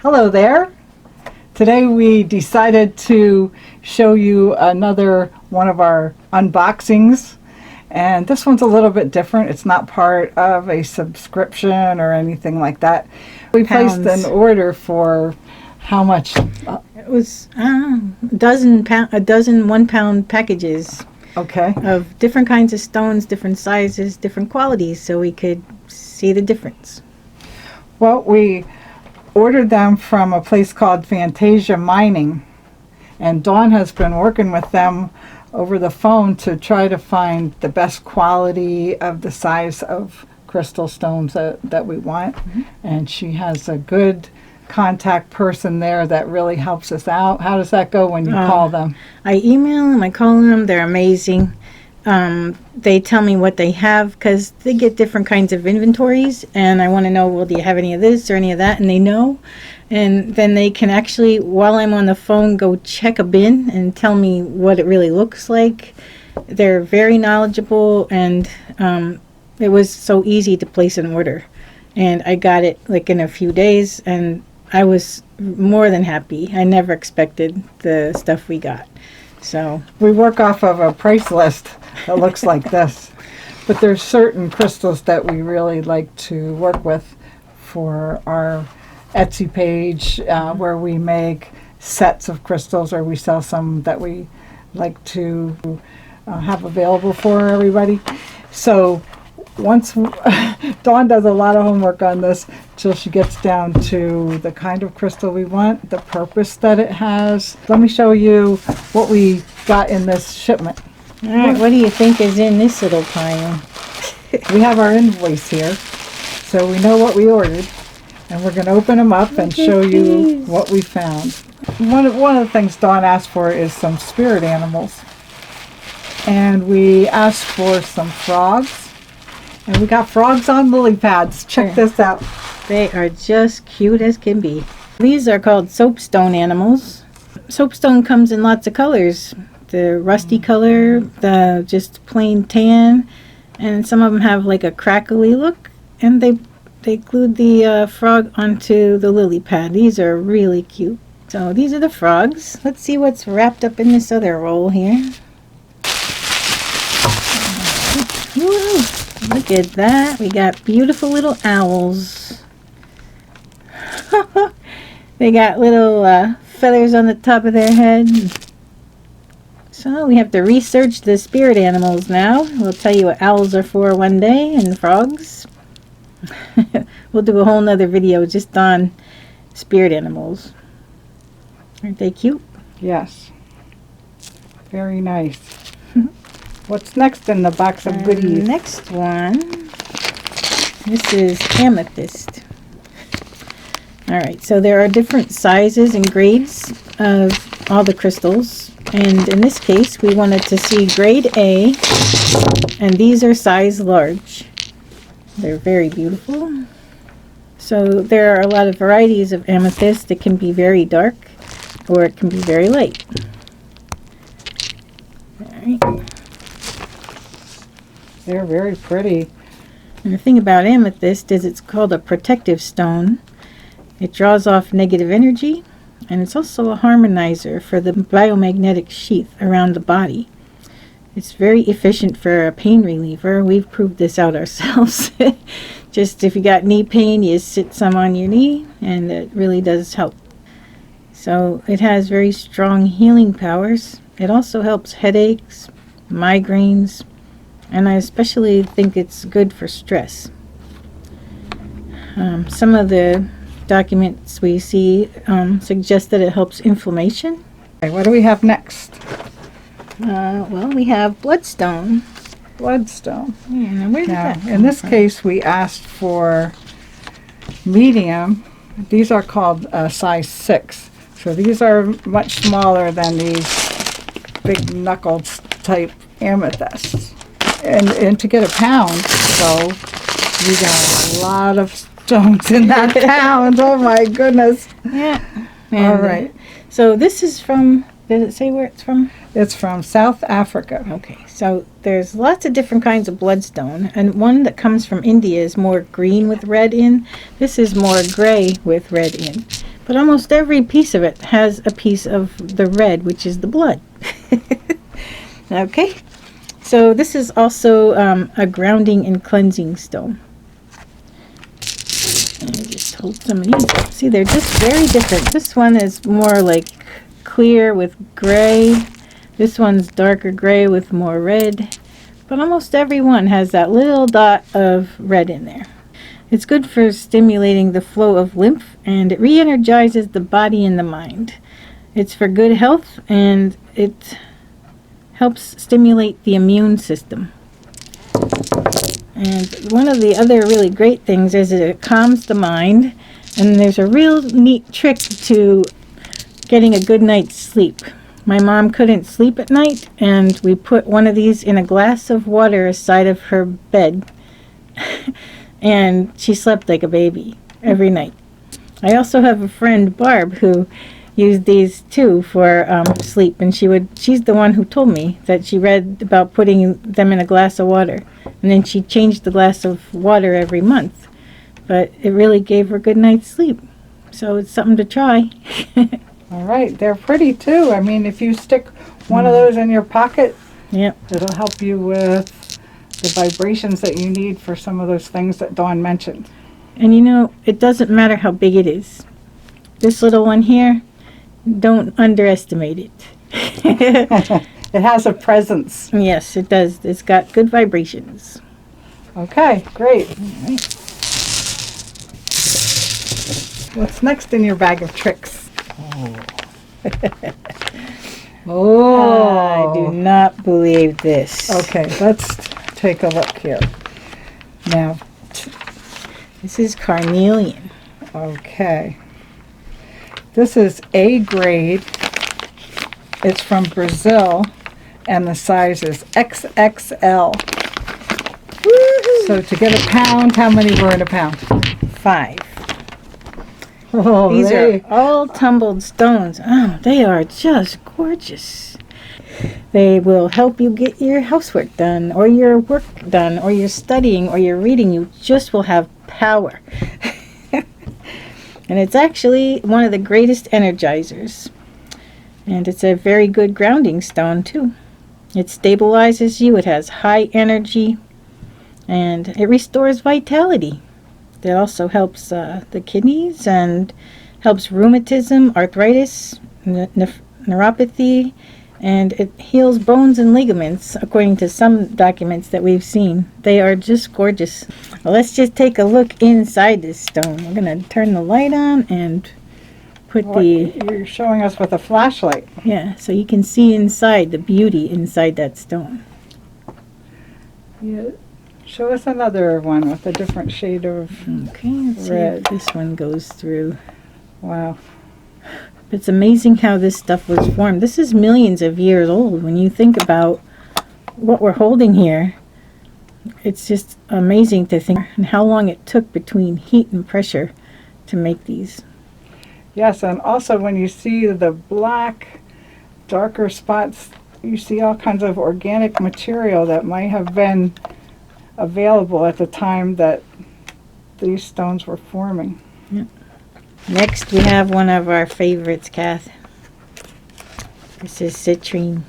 Hello there. Today we decided to show you another one of our unboxings, and this one's a little bit different. It's not part of a subscription or anything like that. We placed an order for how much? It was a dozen 1 pound packages. Okay. Of different kinds of stones, different sizes, different qualities, so we could see the difference. Well, we ordered them from a place called Fantasia Mining, and Dawn has been working with them over the phone to try to find the best quality of the size of crystal stones that we want. And she has a good contact person there that really helps us out. How does that go when you call them? I email them, I call them, they're amazing. They tell me what they have because they get different kinds of inventories, and I want to know, well, do you have any of this or any of that? And they know, and then they can actually, while I'm on the phone, go check a bin and tell me what it really looks like. They're very knowledgeable, and it was so easy to place an order, and I got it like in a few days, and I was more than happy. I never expected the stuff we got. So we work off of a price list that looks like this, but there's certain crystals that we really like to work with for our Etsy page, where we make sets of crystals, or we sell some that we like to have available for everybody. So once Dawn does a lot of homework on this till she gets down to the kind of crystal we want, the purpose that it has. Let me show you what we got in this shipment. All right, what do you think is in this little pile? We have our invoice here, so we know what we ordered, and we're going to open them up and show you what we found. One of the things Dawn asked for is some spirit animals, and we asked for some frogs. And we got frogs on lily pads. Check this out. They are just cute as can be. These are called soapstone animals. Soapstone comes in lots of colors. The rusty color, the just plain tan, and some of them have like a crackly look. And they glued the frog onto the lily pad. These are really cute. So these are the frogs. Let's see what's wrapped up in this other roll here. Woo! Look at that. We got beautiful little owls. They got little feathers on the top of their head. So we have to research the spirit animals now. We'll tell you what owls are for one day, and frogs. We'll do a whole nother video just on spirit animals. Aren't they cute? Yes. Very nice. What's next in the box of goodies? Next one. This is amethyst. Alright, so there are different sizes and grades of all the crystals. And in this case, we wanted to see grade A. And these are size large. They're very beautiful. So there are a lot of varieties of amethyst. It can be very dark, or it can be very light. Alright. They're very pretty. And the thing about amethyst is it's called a protective stone. It draws off negative energy, and it's also a harmonizer for the biomagnetic sheath around the body. It's very efficient for a pain reliever. We've proved this out ourselves. Just if you got knee pain, you sit some on your knee, and it really does help. So it has very strong healing powers. It also helps headaches, migraines, and I especially think it's good for stress. Some of the documents we see suggest that it helps inflammation. Okay, what do we have next? Well, we have bloodstone. Bloodstone. Yeah, where did Now, that come in this from? case, we asked for medium. These are called size 6. So these are much smaller than these big knuckled type amethysts. And to get a pound, so we got a lot of stones in that pound. Oh my goodness. Yeah. All right. So this is from, does it say where it's from? It's from South Africa. Okay, so there's lots of different kinds of bloodstone, and one that comes from India is more green with red in. This is more gray with red in. But almost every piece of it has a piece of the red, which is the blood. Okay, so this is also a grounding and cleansing stone. And I just hold some of these up. See, they're just very different. This one is more like clear with gray. This one's darker gray with more red. But almost every one has that little dot of red in there. It's good for stimulating the flow of lymph, and it re-energizes the body and the mind. It's for good health, and it helps stimulate the immune system. And one of the other really great things is that it calms the mind, and there's a real neat trick to getting a good night's sleep. My mom couldn't sleep at night, and we put one of these in a glass of water aside of her bed, and she slept like a baby every night. I also have a friend, Barb, who used these too for sleep, and she's the one who told me that she read about putting them in a glass of water, and then she changed the glass of water every month, but it really gave her a good night's sleep. So it's something to try. All right, they're pretty too. I mean, if you stick one of those in your pocket, Yep. it'll help you with the vibrations that you need for some of those things that Dawn mentioned. And you know, it doesn't matter how big it is. This little one here, don't underestimate it. It has a presence. Yes, it does. It's got good vibrations. Okay, great. What's next in your bag of tricks? Oh. I do not believe this. Okay, let's take a look here. Now, This is carnelian. okay. This is A grade. It's from Brazil, and the size is XXL. So to get a pound, how many were in a pound? 5. Oh, These are all tumbled stones. Oh, they are just gorgeous. They will help you get your housework done, or your work done, or your studying, or your reading. You just will have power. And it's actually one of the greatest energizers. And it's a very good grounding stone, too. It stabilizes you. It has high energy. And it restores vitality. It also helps the kidneys and helps rheumatism, arthritis, neuropathy, and it heals bones and ligaments, according to some documents that we've seen. They are just gorgeous. Well, let's just take a look inside this stone. We're going to turn the light on and put You're showing us with a flashlight. yeah, so you can see inside, the beauty inside that stone. Yeah. Show us another one with a different shade of Okay, let's see red. if this one goes through. Wow. It's amazing how this stuff was formed. This is millions of years old. When you think about what we're holding here, it's just amazing to think and how long it took between heat and pressure to make these. Yes, and also when you see the black, darker spots, you see all kinds of organic material that might have been available at the time that these stones were forming. Next, we have one of our favorites, Kath. This is citrine.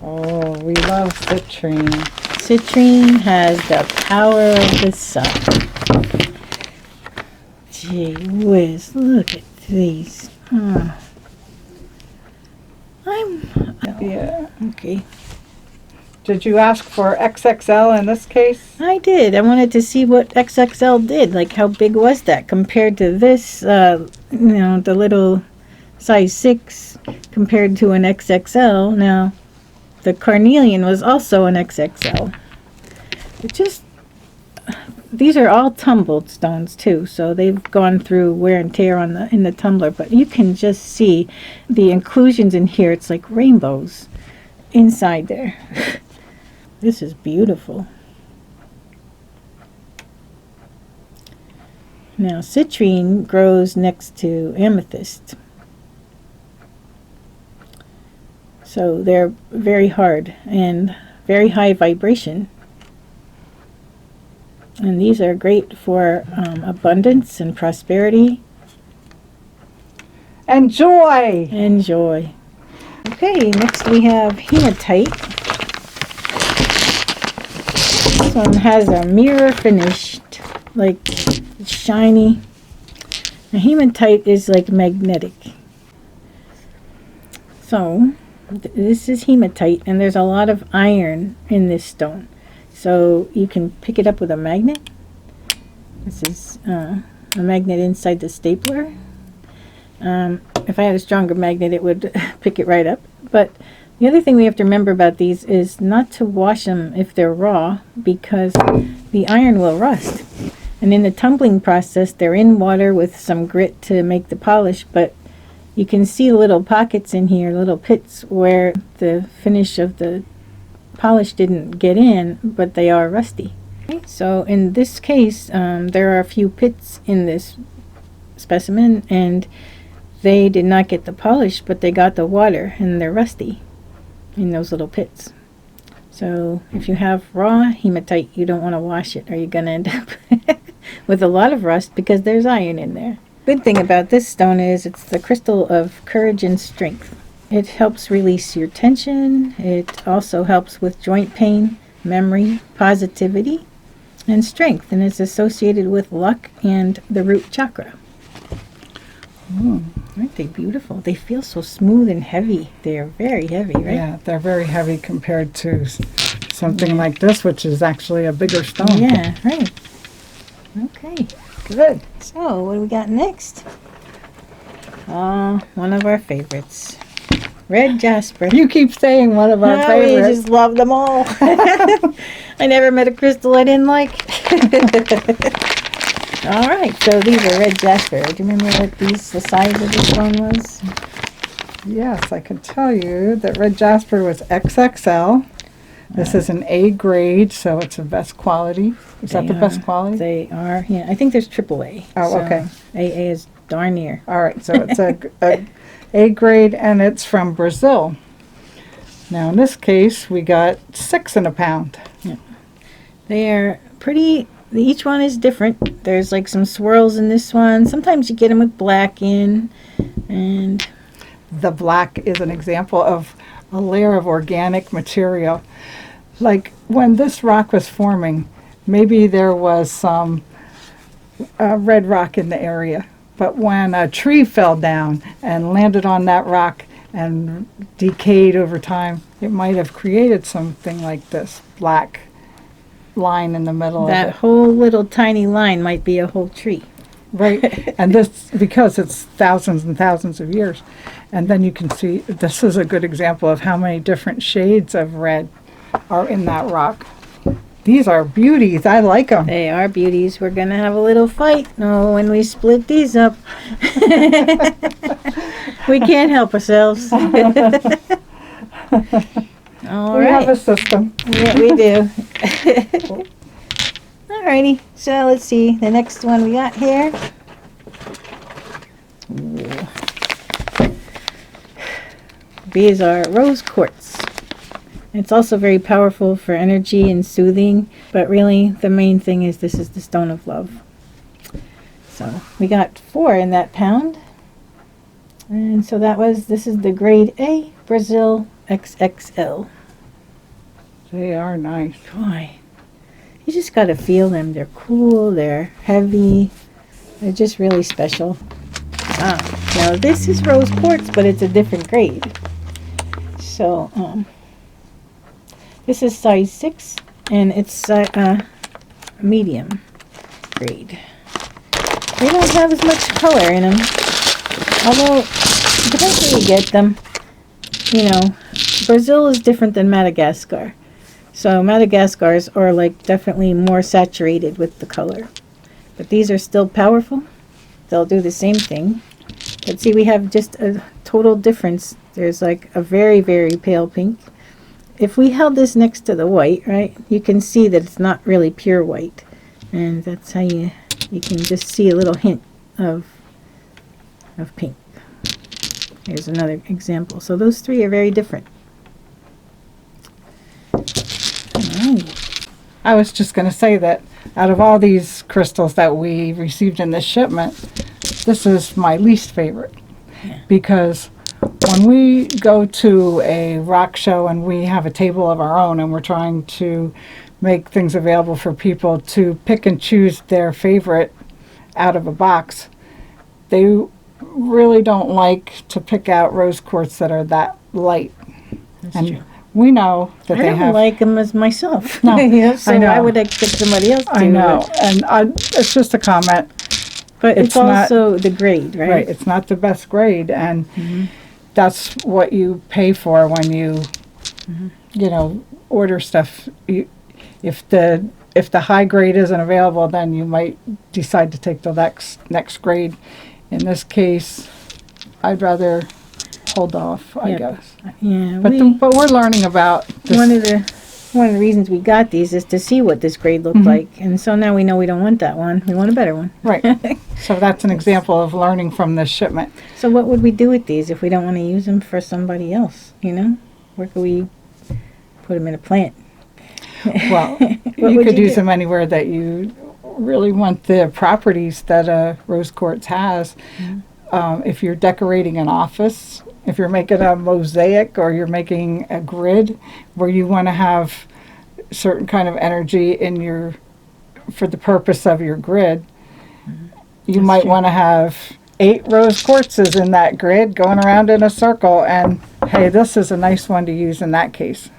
Oh, we love citrine. Citrine has the power of the sun. Gee whiz, look at these. Yeah. Okay. Did you ask for XXL in this case? I did. I wanted to see what XXL did. Like, how big was that compared to this, the little size 6 compared to an XXL. Now, the carnelian was also an XXL. It just, these are all tumbled stones too, so they've gone through wear and tear in the tumbler, but you can just see the inclusions in here. It's like rainbows inside there. This is beautiful. Now, citrine grows next to amethyst. So they're very hard and very high vibration. And these are great for abundance and prosperity. Enjoy! Enjoy. Okay, next we have hematite. This one has a mirror finished, like shiny. Now, hematite is like magnetic. So, this is hematite, and there's a lot of iron in this stone. So, you can pick it up with a magnet. This is a magnet inside the stapler. If I had a stronger magnet, it would pick it right up. But the other thing we have to remember about these is not to wash them if they're raw, because the iron will rust. And in the tumbling process, they're in water with some grit to make the polish, but you can see little pockets in here, little pits where the finish of the polish didn't get in, but they are rusty. So in this case, there are a few pits in this specimen, and they did not get the polish, but they got the water, and they're rusty in those little pits. So if you have raw hematite, you don't want to wash it, or you're going to end up with a lot of rust because there's iron in there. Good thing about this stone is it's the crystal of courage and strength. It helps release your tension. It also helps with joint pain, memory, positivity, and strength, and it's associated with luck and the root chakra. Aren't they beautiful? They feel so smooth and heavy. They're very heavy, right? Yeah, they're very heavy compared to something like this, which is actually a bigger stone. Yeah, right. Okay. Good. So, what do we got next? One of our favorites. Red jasper. You keep saying one of our We favorites. just love them all. I never met a crystal I didn't like. All right, so these are red jasper. Do you remember what the size of this one was? Yes, I can tell you that red jasper was XXL. This is an A grade, so it's the best quality. Is that the best quality? They are, yeah. I think there's AAA. Oh, so okay. AA is darn near. All right, so it's a grade, and it's from Brazil. Now, in this case, we got 6 in a pound. They are pretty, each one is different. There's like some swirls in this one. Sometimes you get them with black in, and The black is an example of a layer of organic material. Like when this rock was forming, maybe there was some red rock in the area. But when a tree fell down and landed on that rock and decayed over time, it might have created something like this black line in the middle of that it. whole little tiny line might be a whole tree. Right, and this, because it's thousands and thousands of years. And then you can see, this is a good example of how many different shades of red are in that rock. These are beauties. I like them. They are beauties. We're going to have a little fight. No, when we split these up. We can't help ourselves. All We right. have a system. Yeah, we do. Alrighty, so let's see. The next one we got here. Ooh. These are rose quartz. It's also very powerful for energy and soothing, but really the main thing is this is the stone of love. So we got 4 in that pound. And so this is the grade A, Brazil XXL. They are nice. Boy, you just got to feel them. They're cool, they're heavy, they're just really special. Now this is rose quartz, but it's a different grade. So, this is size 6, and it's medium grade. They don't have as much color in them, although it depends where you get them. You know, Brazil is different than Madagascar. So Madagascars are like definitely more saturated with the color. But these are still powerful. They'll do the same thing. But see, we have just a total difference. There's like a very, very pale pink. If we held this next to the white, right, you can see that it's not really pure white. And that's how you can just see a little hint of pink. Here's another example. So those 3 are very different. I was just going to say that out of all these crystals that we received in this shipment, this is my least favorite. because when we go to a rock show and we have a table of our own and we're trying to make things available for people to pick and choose their favorite out of a box, they really don't like to pick out rose quartz that are that light. That's And true. we know that I they don't have. like them as myself. No, So I know. why would I pick somebody else to? I know, and it's just a comment. But it's It's not- also the grade, right? Right, it's not the best grade, and Mm-hmm. that's what you pay for when you, you know, order stuff. If the high grade isn't available, then you might decide to take the next grade. In this case, I'd rather hold off, I Yeah. guess. Yeah. But we're learning about this. One of the reasons we got these is to see what this grade looked like, and so now we know we don't want that one. We want a better one. Right. So that's an example of learning from this shipment. So what would we do with these if we don't want to use them for somebody else? You know, where could we put them in a plant? Well, What you would could you use do? them anywhere that you really want the properties that a rose quartz has. If you're decorating an office, if you're making a mosaic or you're making a grid where you want to have certain kind of energy in your, for the purpose of your grid, you That's might true. want to have 8 rose quartzes in that grid going around in a circle, and hey, this is a nice one to use in that case.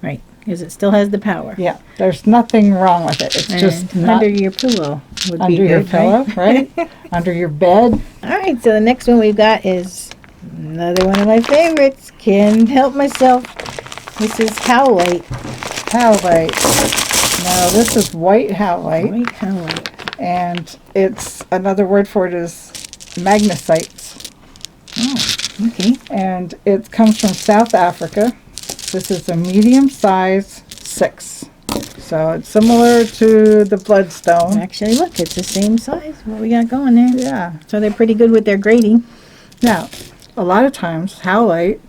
Right, because it still has the power. Yeah, there's nothing wrong with it. It's just And not under your pillow would be under your good, pillow, right? right? Under your bed. All right, so the next one we've got is another one of my favorites. Can't help myself. This is howlite. Howlite. Now this is white howlite, White howlite. and it's another word for it is magnesites, Oh, okay. and it comes from South Africa. This is a medium size 6, so it's similar to the bloodstone. Actually, look, it's the same size. What we got going there? Yeah. So they're pretty good with their grading. Now, a lot of times howlite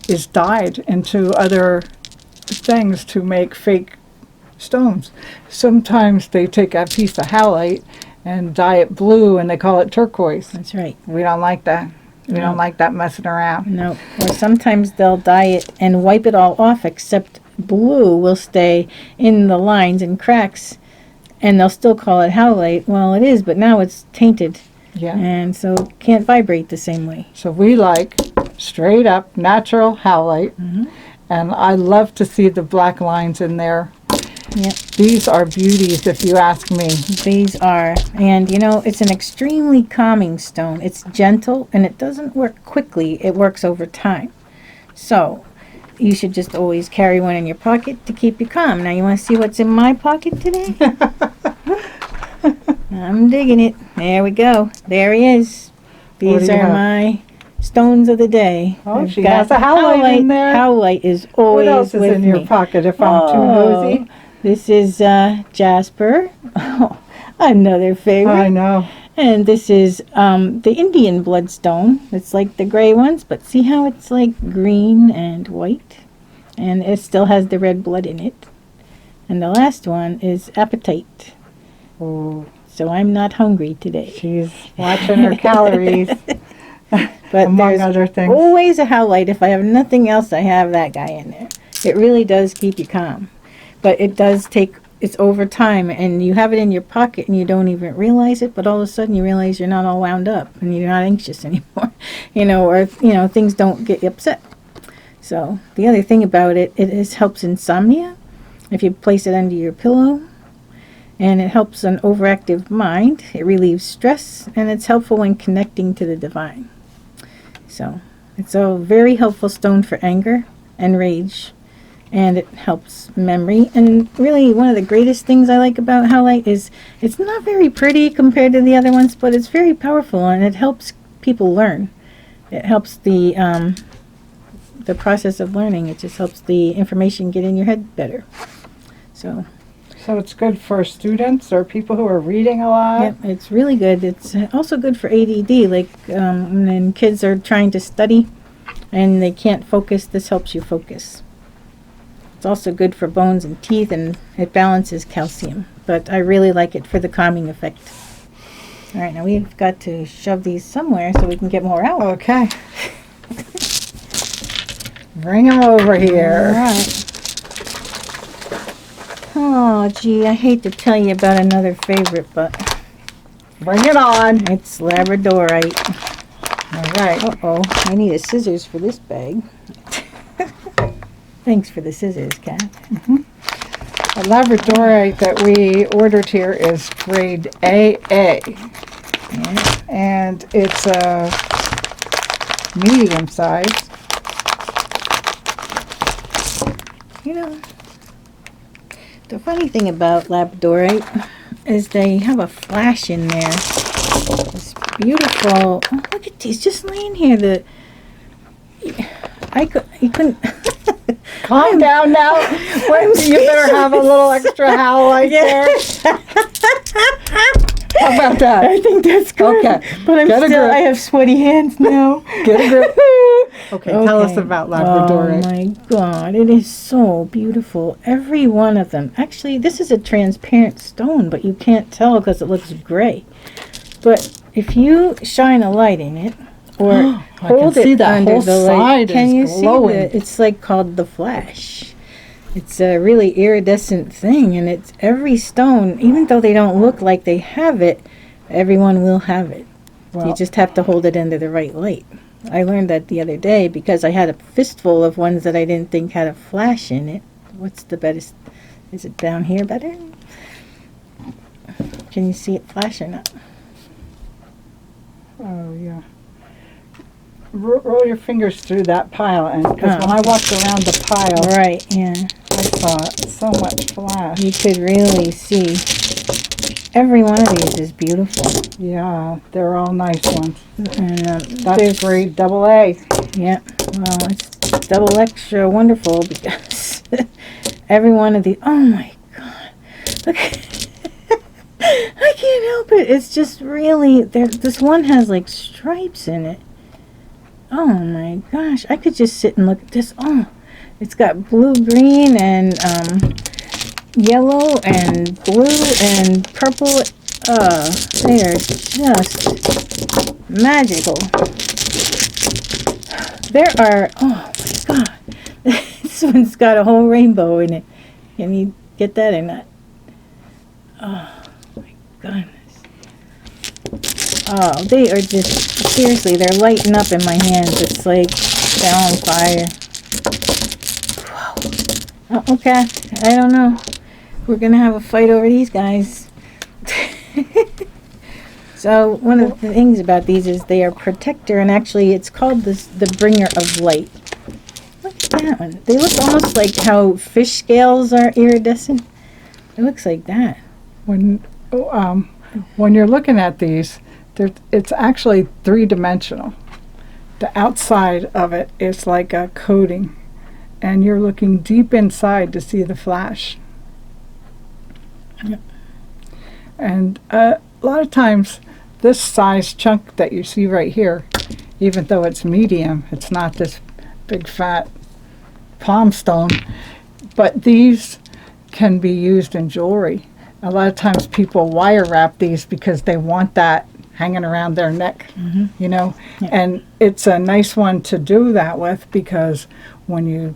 is dyed into other things to make fake stones. Sometimes they take a piece of howlite and dye it blue and they call it turquoise. That's right. We don't like that. We No. don't like that messing around. No, or sometimes they'll dye it and wipe it all off, except blue will stay in the lines and cracks, and they'll still call it howlite. Well, it is, but now it's tainted, Yeah. and so it can't vibrate the same way. So we like straight up natural howlite, and I love to see the black lines in there. Yep, These are beauties if you ask me. these are, and you know, it's an extremely calming stone. It's gentle, and it doesn't work quickly. It works over time. So you should just always carry one in your pocket to keep you calm. Now you want to see what's in my pocket today? I'm digging it. There we go. There he is. What These do you are have? my stones of the day. Oh, I've she got has a howlite in there. Howlite is always What else is with in your me. pocket if I'm too nosy? This is Jasper. Another favorite. I know. And this is the Indian bloodstone. It's like the gray ones, but see how it's like green and white? And it still has the red blood in it. And the last one is apatite. Oh, So I'm not hungry today. she's watching her calories, But among there's other things. always a howlite. If I have nothing else, I have that guy in there. It really does keep you calm. But it does take, it's over time, and you have it in your pocket and you don't even realize it, but all of a sudden you realize you're not all wound up and you're not anxious anymore, or things don't get you upset. So the other thing about it, helps insomnia if you place it under your pillow, and it helps an overactive mind. It relieves stress, and it's helpful when connecting to the divine. So it's a very helpful stone for anger and rage. And it helps memory. And really, one of the greatest things I like about howlite is it's not very pretty compared to the other ones, but it's very powerful, and it helps people learn. It helps the process of learning. It just helps the information get in your head better. So, So it's good for students or people who are reading a lot. yep, it's really good. It's also good for ADD, like when kids are trying to study and they can't focus, this helps you focus. It's also good for bones and teeth, and it balances calcium. But I really like it for the calming effect. All right, now we've got to shove these somewhere so we can get more out. Okay. Bring them over All here. right. Oh, gee, I hate to tell you about another favorite, but Bring it on. it's Labradorite. All right. Uh-oh, I need a scissors for this bag. Thanks for the scissors, Kat. The Labradorite that we ordered here is grade AA. Yeah. And it's a medium size. You know, the funny thing about Labradorite is they have a flash in there. It's beautiful. Oh, look at these, just laying here. You couldn't. Calm down now. Wait, you better have a little extra howlite there. How about that? I think that's good. Okay. But Get a grip. I have sweaty hands now. Get a grip. Okay, tell us about Labradorite. Oh my God, it is so beautiful. Every one of them. Actually, this is a transparent stone, but you can't tell because it looks gray. But if you shine a light in it, or I hold can see it that under whole the light, side can is you see glowing. that? It's like called the flash. It's a really iridescent thing, and it's every stone, even though they don't look like they have it, everyone will have it. Well, You just have to hold it under the right light. I learned that the other day because I had a fistful of ones that I didn't think had a flash in it. What's the best? Is it down here better? Can you see it flash or not? oh, yeah. Roll your fingers through that pile, and because when I walked around the pile, Right, yeah. I saw so much flash. You could really see. Every one of these is beautiful. Yeah, they're all nice ones. And That's there's- grade AA. Yeah, well, it's double extra wonderful because every one of the, oh my God, look, I can't help it. It's just really, this one has like stripes in it. Oh my gosh, I could just sit and look at this. Oh, it's got blue, green, and yellow, and blue, and purple. They are just magical. There are, oh my God, this one's got a whole rainbow in it. Can you get that or not? Oh my goodness. Oh, they are just, seriously, they're lighting up in my hands. It's like they're on fire. Whoa. Oh, okay, I don't know. We're going to have a fight over these guys. So one of the things about these is they are protector, and actually it's called the bringer of light. Look at that one. They look almost like how fish scales are iridescent. It looks like that. When you're looking at these, it's actually three-dimensional. The outside of it is like a coating, and you're looking deep inside to see the flash. Yep. And a lot of times, this size chunk that you see right here, even though it's medium, it's not this big fat palm stone, but these can be used in jewelry. A lot of times people wire wrap these because they want that hanging around their neck, you know, Yeah. and it's a nice one to do that with because when you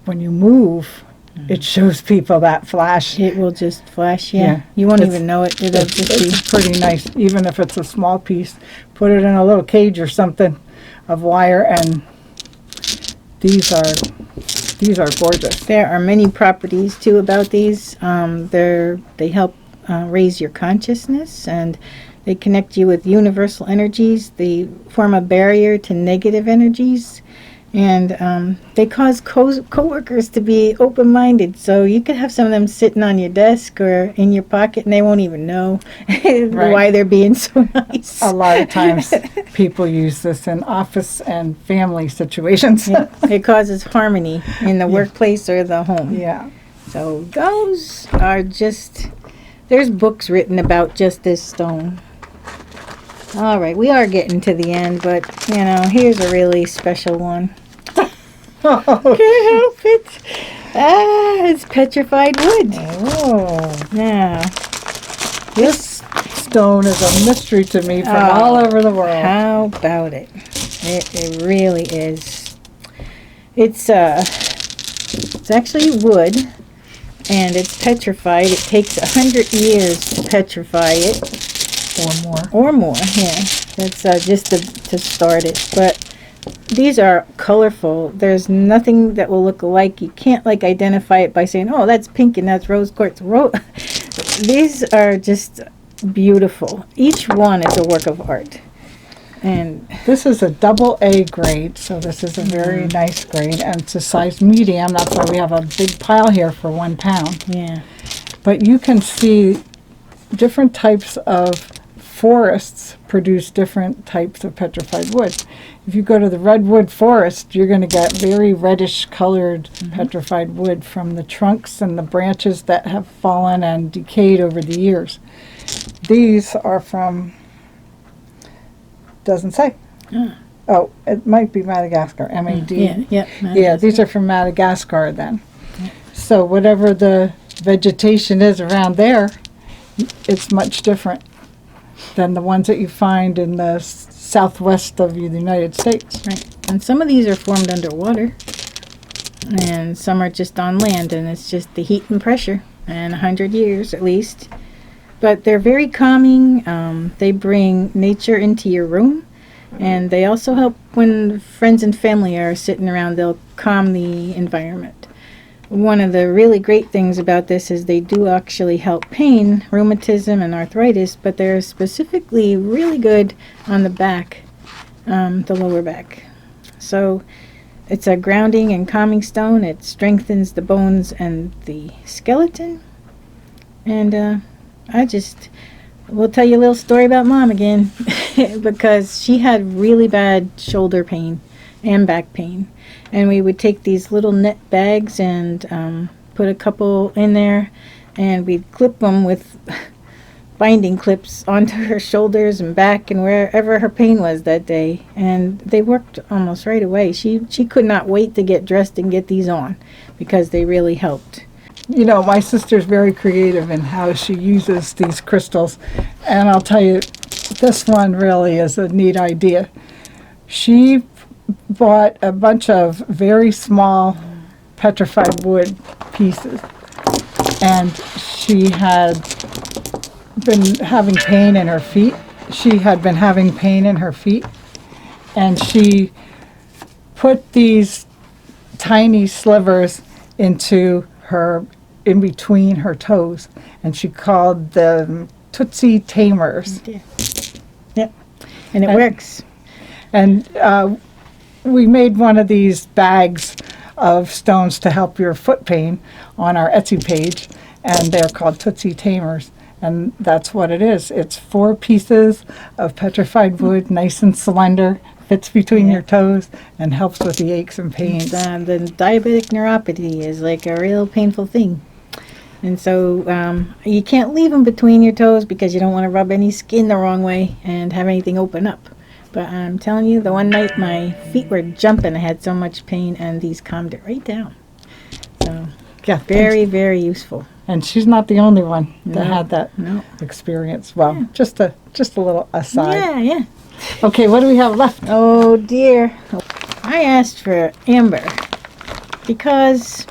move, it shows people that flash. It will just flash, yeah. Yeah. You won't It's- even know it. It'll just be, It's pretty nice, even if it's a small piece. Put it in a little cage or something of wire, and these are gorgeous. there are many properties too about these. They help raise your consciousness, and they connect you with universal energies. They form a barrier to negative energies, and they cause co-workers to be open-minded. So you could have some of them sitting on your desk or in your pocket, and they won't even know why they're being so nice. A lot of times people use this in office and family situations. Yeah, it causes harmony in the workplace or the home. Yeah. So those are just, there's books written about just this stone. All right, we are getting to the end, but, you know, here's a really special one. Can't help it. It's petrified wood. Oh. Now, this stone is a mystery to me from all over the world. How about it? It really is. It's actually wood, and it's petrified. It takes 100 years to petrify it. Or more, yeah. That's just to start it. But these are colorful. There's nothing that will look alike. You can't like identify it by saying, oh, that's pink and that's rose quartz. These are just beautiful. Each one is a work of art. And this is a double A grade, so this is a very nice grade, and it's a size medium. That's why we have a big pile here for 1 pound. yeah. But you can see different types of forests produce different types of petrified wood. If you go to the redwood forest, you're going to get very reddish colored petrified wood from the trunks and the branches that have fallen and decayed over the years. These are from, doesn't say. Oh, it might be Madagascar, M-A-D. Yeah, these are from Madagascar then. Yeah. So whatever the vegetation is around there, it's much different than the ones that you find in the southwest of the United States. Right. And some of these are formed underwater, and some are just on land, and it's just the heat and pressure, and 100 years at least. But they're very calming. They bring nature into your room, and they also help when friends and family are sitting around. They'll calm the environment. One of the really great things about this is they do actually help pain, rheumatism, and arthritis, but they're specifically really good on the back, the lower back. So it's a grounding and calming stone. It strengthens the bones and the skeleton. And I just will tell you a little story about Mom again because she had really bad shoulder pain and back pain. And we would take these little net bags and put a couple in there, and we'd clip them with binding clips onto her shoulders and back and wherever her pain was that day. And they worked almost right away. She could not wait to get dressed and get these on because they really helped. You know, my sister's very creative in how she uses these crystals. And I'll tell you, this one really is a neat idea. She bought a bunch of very small petrified wood pieces, and she had been having pain in her feet. And she put these tiny slivers in between her toes, and she called them Tootsie Tamers. Yep, and it works. And we made one of these bags of stones to help your foot pain on our Etsy page, and they're called Tootsie Tamers. And that's what it is. It's 4 pieces of petrified wood, nice and slender, fits between your toes, and helps with the aches and pains. The diabetic neuropathy is like a real painful thing. And so you can't leave them between your toes because you don't want to rub any skin the wrong way and have anything open up. But I'm telling you, the one night my feet were jumping. I had so much pain, and these calmed it right down. So, Yeah, very, very useful. And she's not the only one that had that experience. Well, just a little aside. Yeah. Okay, what do we have left? Oh dear. I asked for amber because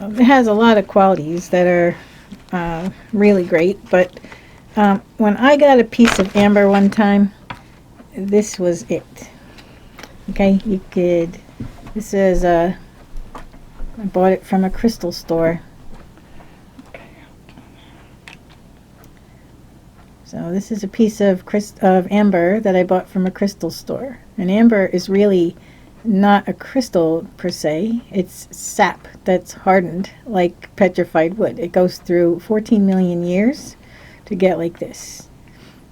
it has a lot of qualities that are really great. But when I got a piece of amber one time, this was it. Okay, this is I bought it from a crystal store. So this is a piece of amber that I bought from a crystal store. And amber is really not a crystal per se. It's sap that's hardened like petrified wood. It goes through 14 million years to get like this.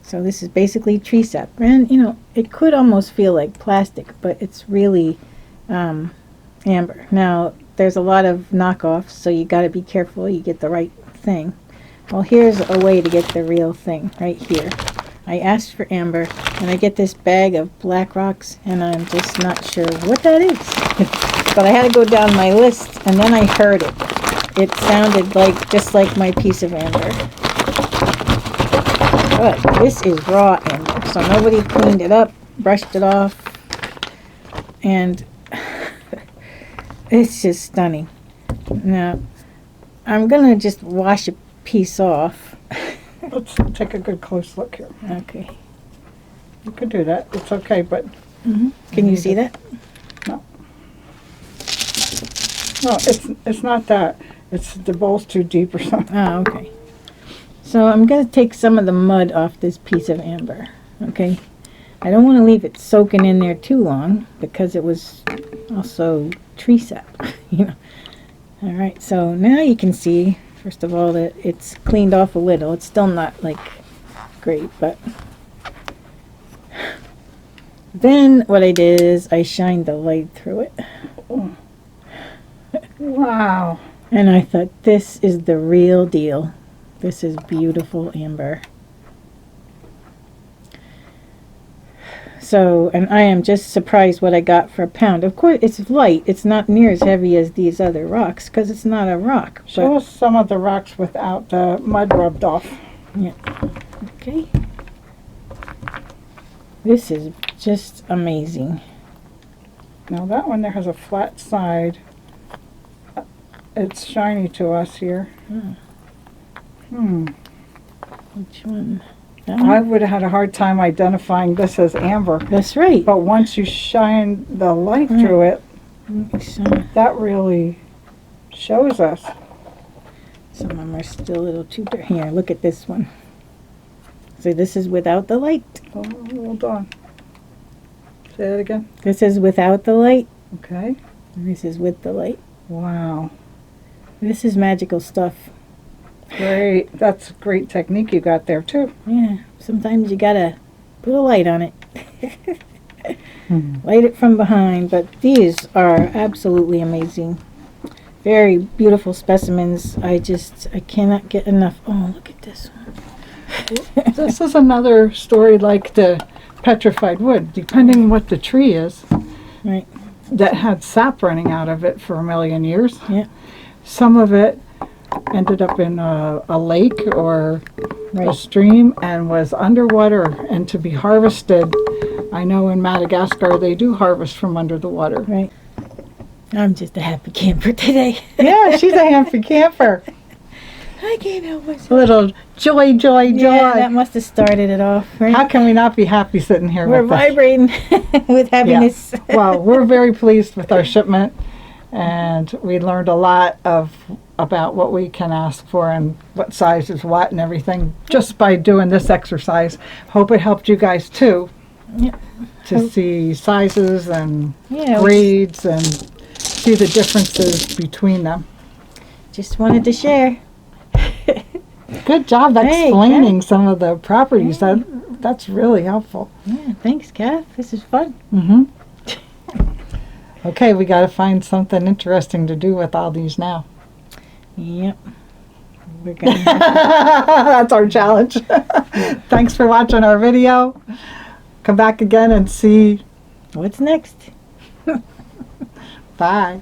So this is basically tree sap. And, it could almost feel like plastic, but it's really amber. Now, there's a lot of knockoffs, so you got to be careful you get the right thing. Well, here's a way to get the real thing right here. I asked for amber, and I get this bag of black rocks, and I'm just not sure what that is. But I had to go down my list, and then I heard it. It sounded just like my piece of amber. But this is raw amber, so nobody cleaned it up, brushed it off, and it's just stunning. Now, I'm gonna just wash a piece off. Let's take a good close look here. Okay. You can do that. It's okay, but Can you see that? no. No, it's not that. It's the bowl's too deep or something. Oh, okay. So I'm going to take some of the mud off this piece of amber, okay? I don't want to leave it soaking in there too long because it was also tree sap, you know. All right, so now you can see, first of all, that it's cleaned off a little. It's still not, like, great, but... Then what I did is I shined the light through it. Wow. And I thought, this is the real deal. This is beautiful amber. So, and I am just surprised what I got for a pound. Of course, it's light. It's not near as heavy as these other rocks because it's not a rock. Show us some of the rocks without the mud rubbed off. Yeah. Okay. This is just amazing. Now that one there has a flat side. It's shiny to us here. Which one? That I one? would have had a hard time identifying this as amber. That's right. But once you shine the light through it, So, that really shows us. some of them are still a little too dark. Here, look at this one. So this is without the light. Oh, hold on. Say that again. This is without the light. Okay. This is with the light. Wow. This is magical stuff. Great. That's great technique you got there too. Yeah, sometimes you gotta put a light on it. Light it from behind, but these are absolutely amazing. Very beautiful specimens. I cannot get enough. Oh, look at this one. This is another story like the petrified wood, depending on what the tree is. Right. That had sap running out of it for a million years. Yeah. Some of it ended up in a lake or a Right. stream and was underwater and to be harvested. I know in Madagascar they do harvest from under the water. Right. I'm just a happy camper today. Yeah, she's a happy camper. I can't help myself. Little joy, joy, joy. Yeah, that must have started it off. Right? How can we not be happy sitting here We're with this? vibrating with happiness. Well, we're very pleased with our shipment, and we learned a lot about what we can ask for and what size is what and everything just by doing this exercise. Hope it helped you guys too. Yep. To see sizes and Yeah, grades and see the differences between them. just wanted to share. Good job Hey, explaining some of the properties. That's really helpful. Yeah, thanks, Kath. This is fun. Mm-hmm. Okay, we got to find something interesting to do with all these now. Yep. We're gonna That's our challenge. Thanks for watching our video. Come back again and see. What's next? Bye.